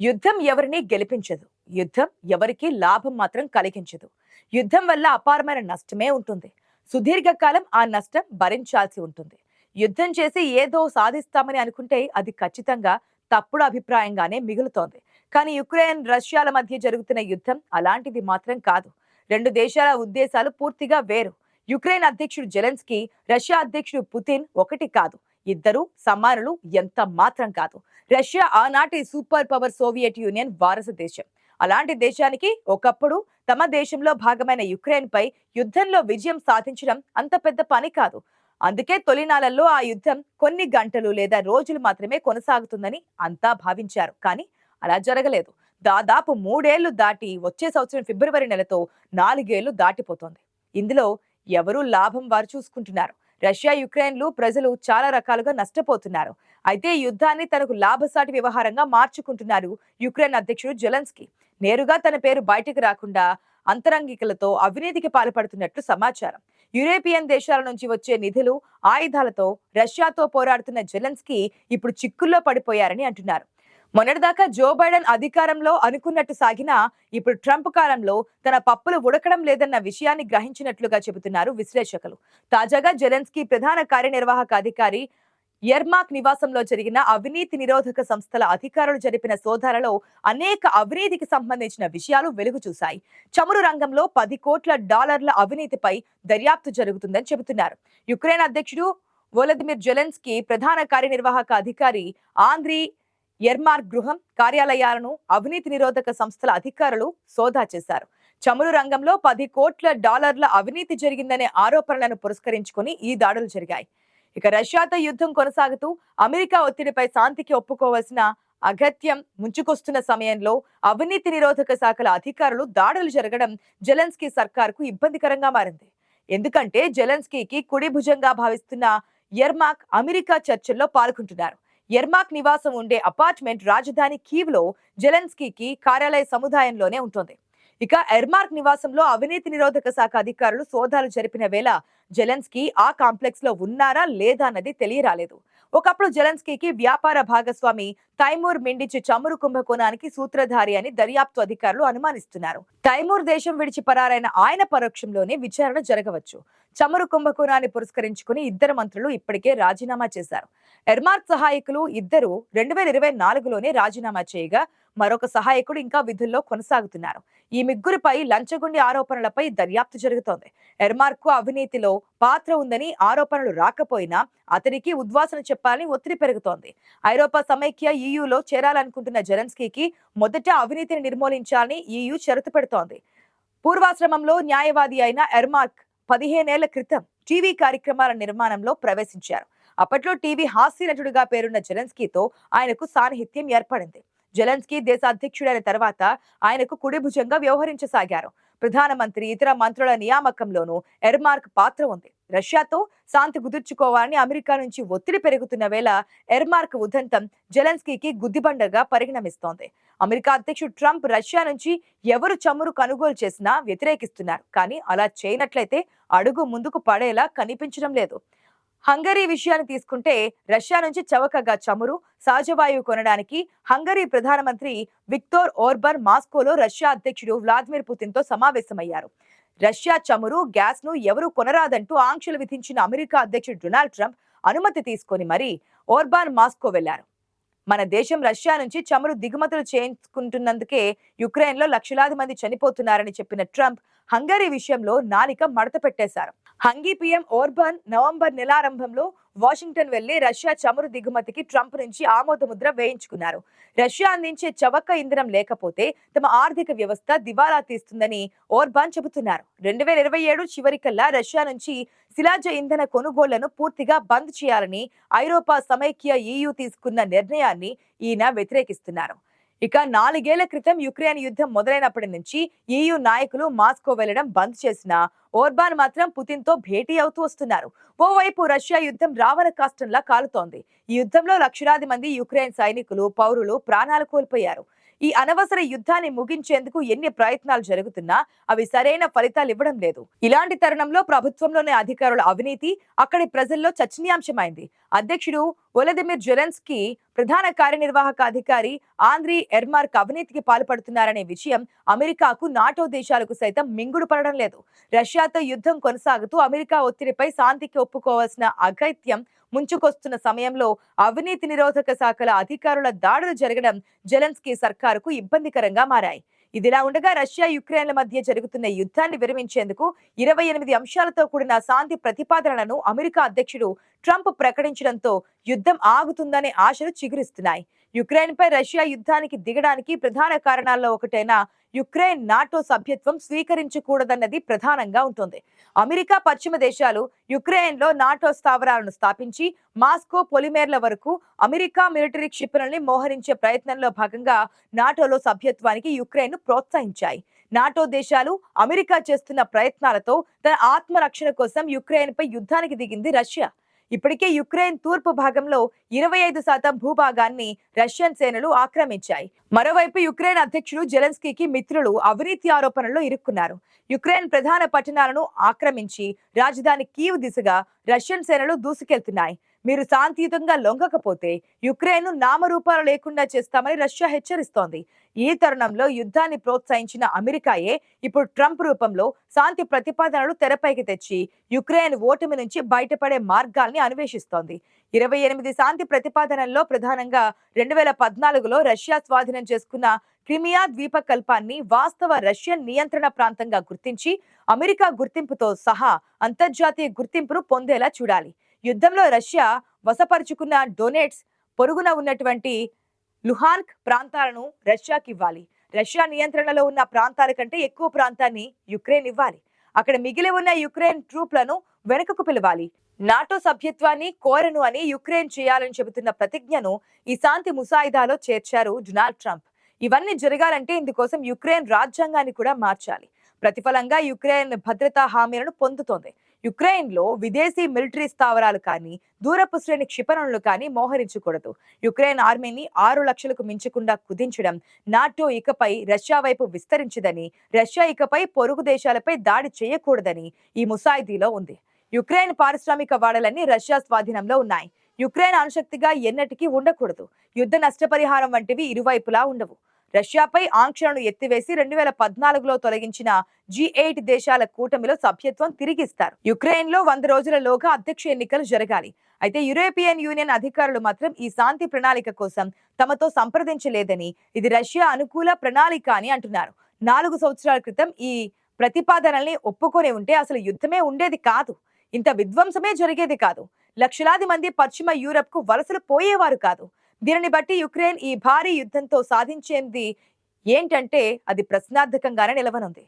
యుద్ధం ఎవరిని గెలిపించదు. యుద్ధం ఎవరికి లాభం మాత్రం కలిగించదు. యుద్ధం వల్ల అపారమైన నష్టమే ఉంటుంది. సుదీర్ఘకాలం ఆ నష్టం భరించాల్సి ఉంటుంది. యుద్ధం చేసి ఏదో సాధిస్తామని అనుకుంటే అది ఖచ్చితంగా తప్పుడు అభిప్రాయంగానే మిగులుతోంది. కానీ యుక్రెయిన్ రష్యాల మధ్య జరుగుతున్న యుద్ధం అలాంటిది మాత్రం కాదు. రెండు దేశాల ఉద్దేశాలు పూర్తిగా వేరు. యుక్రెయిన్ అధ్యక్షుడు జెలెన్స్కీ, రష్యా అధ్యక్షుడు పుతిన్ ఒకటి కాదు, ఇద్దరు సమానులు ఎంత మాత్రం కాదు. రష్యా ఆనాటి సూపర్ పవర్ సోవియట్ యూనియన్ వారసు దేశం. అలాంటి దేశానికి ఒకప్పుడు తమ దేశంలో భాగమైన యుక్రెయిన్ పై యుద్ధంలో విజయం సాధించడం అంత పెద్ద పని కాదు. అందుకే తొలినాళ్లలో ఆ యుద్ధం కొన్ని గంటలు లేదా రోజులు మాత్రమే కొనసాగుతుందని అంతా భావించారు. కానీ అలా జరగలేదు. దాదాపు 3 ఏళ్లు దాటి వచ్చే సంవత్సరం ఫిబ్రవరి నెలతో 4 ఏళ్లు దాటిపోతోంది. ఇందులో ఎవరు లాభం వారు చూసుకుంటున్నారు. రష్యా యుక్రెయిన్లు ప్రజలు చాలా రకాలుగా నష్టపోతున్నారు. అయితే ఈ యుద్ధాన్ని తనకు లాభసాటి వ్యవహారంగా మార్చుకుంటున్నారు యుక్రెయిన్ అధ్యక్షుడు జెలెన్స్కీ. నేరుగా తన పేరు బయటకు రాకుండా అంతరంగికలతో అవినీతికి పాల్పడుతున్నట్లు సమాచారం. యూరోపియన్ దేశాల నుంచి వచ్చే నిధులు, ఆయుధాలతో రష్యాతో పోరాడుతున్న జెలెన్స్కీ ఇప్పుడు చిక్కుల్లో పడిపోయారని అంటున్నారు. మొన్నటిదాకా జో బైడెన్ అధికారంలో అనుకున్నట్టు సాగినా ఇప్పుడు ట్రంప్ కాలంలో తన పప్పులు ఉడకడం లేదన్న విషయాన్ని గ్రహించినట్లుగా చెబుతున్నారు విశ్లేషకులు. తాజాగా జెలెన్స్కీ ప్రధాన కార్యనిర్వాహక అధికారి యర్మాక్ నివాసంలో జరిగిన అవినీతి నిరోధక సంస్థల అధికారులు జరిపిన సోదాలలో అనేక అవినీతికి సంబంధించిన విషయాలు వెలుగు చూశాయి. చమురు రంగంలో 10 కోట్ల డాలర్ల అవినీతిపై దర్యాప్తు జరుగుతుందని చెబుతున్నారు. యుక్రెయిన్ అధ్యక్షుడు వోలోదిమిర్ జెలెన్స్కీ ప్రధాన కార్యనిర్వాహక అధికారి ఆంద్రీ యర్మార్క్ గృహం, కార్యాలయాలను అవినీతి నిరోధక సంస్థల అధికారులు సోదా చేశారు. చమురు రంగంలో 10 కోట్ల డాలర్ల అవినీతి జరిగిందనే ఆరోపణలను పురస్కరించుకుని ఈ దాడులు జరిగాయి. ఇక రష్యాతో యుద్ధం కొనసాగుతూ అమెరికా ఒత్తిడిపై శాంతికి ఒప్పుకోవాల్సిన అగత్యం ముంచుకొస్తున్న సమయంలో అవినీతి నిరోధక శాఖల అధికారులు దాడులు జరగడం జెలెన్స్కీ సర్కార్కు ఇబ్బందికరంగా మారింది. ఎందుకంటే జెలెన్స్కీకి కుడి భుజంగా భావిస్తున్న యర్మాక్ అమెరికా చర్చల్లో పాల్గొంటున్నారు. యర్మాక్ నివాసం ఉండే అపార్ట్మెంట్ రాజధాని కీవ్ లో జెలెన్స్కీకి కార్యాలయ సముదాయంలోనే ఉంటుంది. ఇక ఎర్మార్క్ నివాసంలో అవినీతి నిరోధక శాఖ అధికారులు సోదాలు జరిపిన వేళ జెలెన్స్కీ ఆ కాంప్లెక్స్ లో ఉన్నారా లేదా అన్నది తెలియరాలేదు. ఒకప్పుడు జెలెన్స్కీకి వ్యాపార భాగస్వామి తైమూర్ మిండిచి చమురు కుంభకోణానికి సూత్రధారి అని దర్యాప్తు అధికారులు అనుమానిస్తున్నారు. తైమూర్ దేశం విడిచి పరారైన ఆయన పరోక్షంలోనే విచారణ జరగవచ్చు. చమురు కుంభకోణాన్ని పురస్కరించుకుని ఇద్దరు మంత్రులు ఇప్పటికే రాజీనామా చేశారు. ఎర్మార్క్ సహాయకులు ఇద్దరు 2024లోనే రాజీనామా చేయగా మరొక సహాయకుడు ఇంకా విధుల్లో కొనసాగుతున్నారు. ఈ ముగ్గురిపై లంచగొండి ఆరోపణలపై దర్యాప్తు జరుగుతోంది. ఎర్మార్క్ కు అవినీతిలో పాత్ర ఉందని ఆరోపణలు రాకపోయినా అతనికి ఉద్వాసన చెప్పాలని ఒత్తిడి పెరుగుతోంది. ఐరోపా సమైక్య ఈయూలో చేరాలనుకుంటున్న జెలెన్స్కీకి మొదట అవినీతిని నిర్మూలించాలని ఈయూ షరతు పెడుతోంది. పూర్వాశ్రమంలో న్యాయవాది అయిన ఎర్మార్క్ 15 ఏళ్ల క్రితం టీవీ కార్యక్రమాల నిర్మాణంలో ప్రవేశించారు. అప్పట్లో టీవీ హాస్య నటుడిగా పేరున్న జెలెన్స్కీతో ఆయనకు సాన్నిహిత్యం ఏర్పడింది. జెలెన్స్కీ దేశ అధ్యక్షుడైన తర్వాత ఆయనకు కుడి భుజంగా వ్యవహరించసాగారు. ప్రధానమంత్రి, ఇతర మంత్రుల నియామకంలోనూ ఎర్మార్క్ పాత్ర ఉంది. రష్యాతో శాంతి కుదుర్చుకోవాలని అమెరికా నుంచి ఒత్తిడి పెరుగుతున్న వేళ ఎర్మార్క్ ఉదంతం జెలెన్స్కీకి గుద్దిబండగా పరిగణమిస్తోంది. అమెరికా అధ్యక్షుడు ట్రంప్ రష్యా నుంచి ఎవరు చమురు కొనుగోలు చేసినా వ్యతిరేకిస్తున్నారు. కానీ అలా చేయనట్లయితే అడుగు ముందుకు పడేలా కనిపించడం లేదు. హంగరీ విషయాన్ని తీసుకుంటే రష్యా నుంచి చవకగా చమురు, సహజవాయువు కొనడానికి హంగరీ ప్రధానమంత్రి విక్టోర్ ఓర్బన్ మాస్కోలో రష్యా అధ్యక్షుడు వ్లాదిమిర్ పుతిన్ తో సమావేశమయ్యారు. రష్యా చమురు, గ్యాస్ ను ఎవరూ కొనరాదంటూ ఆంక్షలు విధించిన అమెరికా అధ్యక్షుడు డొనాల్డ్ ట్రంప్ అనుమతి తీసుకొని మరీ ఓర్బాన్ మాస్కో వెళ్లారు. మన దేశం రష్యా నుంచి చమురు దిగుమతులు చేసుకుంటున్నందుకే యుక్రెయిన్ లో లక్షలాది మంది చనిపోతున్నారని చెప్పిన ట్రంప్ హంగరీ విషయంలో నాలిక మడత పెట్టేశారు. హంగీ పీఎం ఓర్బాన్ నవంబర్ నెలారంభంలో వాషింగ్టన్ వెళ్లి రష్యా చమురు దిగుమతికి ట్రంప్ నుంచి ఆమోద ముద్ర వేయించుకున్నారు. రష్యా అందించే చవక ఇంధనం లేకపోతే తమ ఆర్థిక వ్యవస్థ దివాలా తీస్తుందని ఓర్బాన్ చెబుతున్నారు. 2027 చివరికల్లా రష్యా నుంచి శిలాజ ఇంధన కొనుగోళ్లను పూర్తిగా బంద్ చేయాలని ఐరోపా సమైక్య ఈయూ తీసుకున్న నిర్ణయాన్ని ఈయన వ్యతిరేకిస్తున్నారు. ఇక 4 ఏళ్ల క్రితం యుక్రెయిన్ యుద్ధం మొదలైనప్పటి నుంచి ఈయూ నాయకులు మాస్కో వెళ్లడం బంద్ చేసిన ఓర్బాన్ మాత్రం పుతిన్ తో భేటీ అవుతూ వస్తున్నారు. ఓవైపు రష్యా యుద్ధం రావణ కాష్టంలా కాలుతోంది. ఈ యుద్ధంలో లక్షలాది మంది యుక్రెయిన్ సైనికులు, పౌరులు ప్రాణాలు కోల్పోయారు. ఈ అనవసర యుద్ధాన్ని ముగించేందుకు ఎన్ని ప్రయత్నాలు జరుగుతున్నా అవి సరైన ఫలితాలు ఇవ్వడం లేదు. ఇలాంటి తరుణంలో ప్రభుత్వంలోని అధికారుల అవినీతి అక్కడి ప్రజల్లో చర్చనీయాంశమైంది. అధ్యక్షుడు వొలదిమిర్ జెలెన్స్కీ ప్రధాన కార్యనిర్వాహక అధికారి ఆంద్రీ ఎర్మార్క్ అవినీతికి పాల్పడుతున్నారనే విషయం అమెరికాకు, నాటో దేశాలకు సైతం మింగుడు పడడం లేదు. రష్యాతో యుద్ధం కొనసాగుతూ అమెరికా ఒత్తిడిపై శాంతికి ఒప్పుకోవాల్సిన అగత్యం ముంచుకొస్తున్న సమయంలో అవినీతి నిరోధక శాఖల అధికారుల దాడులు జరగడం జెలెన్స్కీ సర్కారుకు ఇబ్బందికరంగా మారాయి. ఇదిలా ఉండగా రష్యా, యుక్రెయిన్ల మధ్య జరుగుతున్న యుద్ధాన్ని విరమించేందుకు 28 అంశాలతో కూడిన శాంతి ప్రతిపాదనలను అమెరికా అధ్యక్షుడు ట్రంప్ ప్రకటించడంతో యుద్ధం ఆగుతుందనే ఆశలు చిగురిస్తున్నాయి. యుక్రెయిన్పై రష్యా యుద్ధానికి దిగడానికి ప్రధాన కారణాల్లో ఒకటైన యుక్రెయిన్ నాటో సభ్యత్వం స్వీకరించకూడదన్నది ప్రధానంగా ఉంటుంది. అమెరికా, పశ్చిమ దేశాలు యుక్రెయిన్లో నాటో స్థావరాలను స్థాపించి మాస్కో, పొలిమేర్ల వరకు అమెరికా మిలిటరీ క్షిపణుల్ని మోహరించే ప్రయత్నంలో భాగంగా నాటోలో సభ్యత్వానికి యుక్రెయిన్ను ప్రోత్సహించాయి. నాటో దేశాలు అమెరికా చేస్తున్న ప్రయత్నాలతో తన ఆత్మరక్షణ కోసం యుక్రెయిన్పై యుద్ధానికి దిగింది రష్యా. ఇప్పటికే యుక్రెయిన్ తూర్పు భాగంలో 25% భూభాగాన్ని రష్యన్ సేనలు ఆక్రమించాయి. మరోవైపు యుక్రెయిన్ అధ్యక్షుడు జెలెన్స్కీకి మిత్రులు అవినీతి ఆరోపణల్లో ఇరుక్కున్నారు. యుక్రెయిన్ ప్రధాన పట్టణాలను ఆక్రమించి రాజధాని కీవ్ దిశగా రష్యన్ సేనలు దూసుకెళ్తున్నాయి. మీరు శాంతియుతంగా లొంగకపోతే యుక్రెయిన్ నామరూపాలు లేకుండా చేస్తామని రష్యా హెచ్చరిస్తోంది. ఈ తరుణంలో యుద్ధాన్ని ప్రోత్సహించిన అమెరికాయే ఇప్పుడు ట్రంప్ రూపంలో శాంతి ప్రతిపాదనలు తెరపైకి తెచ్చి యుక్రెయిన్ ఓటమి నుంచి బయటపడే మార్గాల్ని అన్వేషిస్తోంది. 28 శాంతి ప్రతిపాదనల్లో ప్రధానంగా 2014లో రష్యా స్వాధీనం చేసుకున్న క్రిమియా ద్వీపకల్పాన్ని వాస్తవ రష్యన్ నియంత్రణ ప్రాంతంగా గుర్తించి అమెరికా గుర్తింపుతో సహా అంతర్జాతీయ గుర్తింపును పొందేలా చూడాలి. యుద్ధంలో రష్యా వశపరుచుకున్న డొనెట్స్, పొరుగున ఉన్నటువంటి లుహాన్స్క్ ప్రాంతాలను రష్యాకి ఇవ్వాలి. రష్యా నియంత్రణలో ఉన్న ప్రాంతాల కంటే ఎక్కువ ప్రాంతాన్ని యుక్రెయిన్ ఇవ్వాలి. అక్కడ మిగిలి ఉన్న యుక్రెయిన్ ట్రూప్లను వెనుకకు పిలవాలి. నాటో సభ్యత్వాన్ని కోరను అని యుక్రెయిన్ చేయాలని చెబుతున్న ప్రతిజ్ఞను ఈ శాంతి ముసాయిదాలో చేర్చారు డొనాల్డ్ ట్రంప్. ఇవన్నీ జరగాలంటే ఇందుకోసం యుక్రెయిన్ రాజ్యాంగాన్ని కూడా మార్చాలి. ప్రతిఫలంగా యుక్రెయిన్ భద్రతా హామీలను పొందుతోంది. యుక్రెయిన్లో విదేశీ మిలిటరీ స్థావరాలు కానీ, దూరపు శ్రేణి క్షిపణులు కానీ మోహరించకూడదు. యుక్రెయిన్ ఆర్మీని 6 లక్షలకు మించకుండా కుదించడం, నాటో ఇకపై రష్యా వైపు విస్తరించదని, రష్యా ఇకపై పొరుగు దేశాలపై దాడి చేయకూడదని ఈ ముసాయిదీలో ఉంది. యుక్రెయిన్ పారిశ్రామిక వాడలన్నీ రష్యా స్వాధీనంలో ఉన్నాయి. యుక్రెయిన్ అణుశక్తిగా ఎన్నటికీ ఉండకూడదు. యుద్ధ నష్టపరిహారం వంటివి ఇరువైపులా ఉండవు. రష్యాపై ఆంక్షలను ఎత్తివేసి 2014లో తొలగించిన G8 దేశాల కూటమిలో సభ్యత్వం తిరిగిస్తారు. యుక్రెయిన్లో 100 రోజులలోగా అధ్యక్ష ఎన్నికలు జరగాలి. అయితే యూరోపియన్ యూనియన్ అధికారులు మాత్రం ఈ శాంతి ప్రణాళిక కోసం తమతో సంప్రదించలేదని, ఇది రష్యా అనుకూల ప్రణాళిక అని అంటున్నారు. 4 సంవత్సరాల క్రితం ఈ ప్రతిపాదనల్ని ఒప్పుకొని ఉంటే అసలు యుద్ధమే ఉండేది కాదు. ఇంత విధ్వంసమే జరిగేది కాదు. లక్షలాది మంది పశ్చిమ యూరప్కు వలసలు పోయేవారు కాదు. దీనిని బట్టి యుక్రెయిన్ ఈ భారీ యుద్ధంతో సాధించేది ఏంటంటే అది ప్రశ్నార్థకంగానే నిలవనుంది.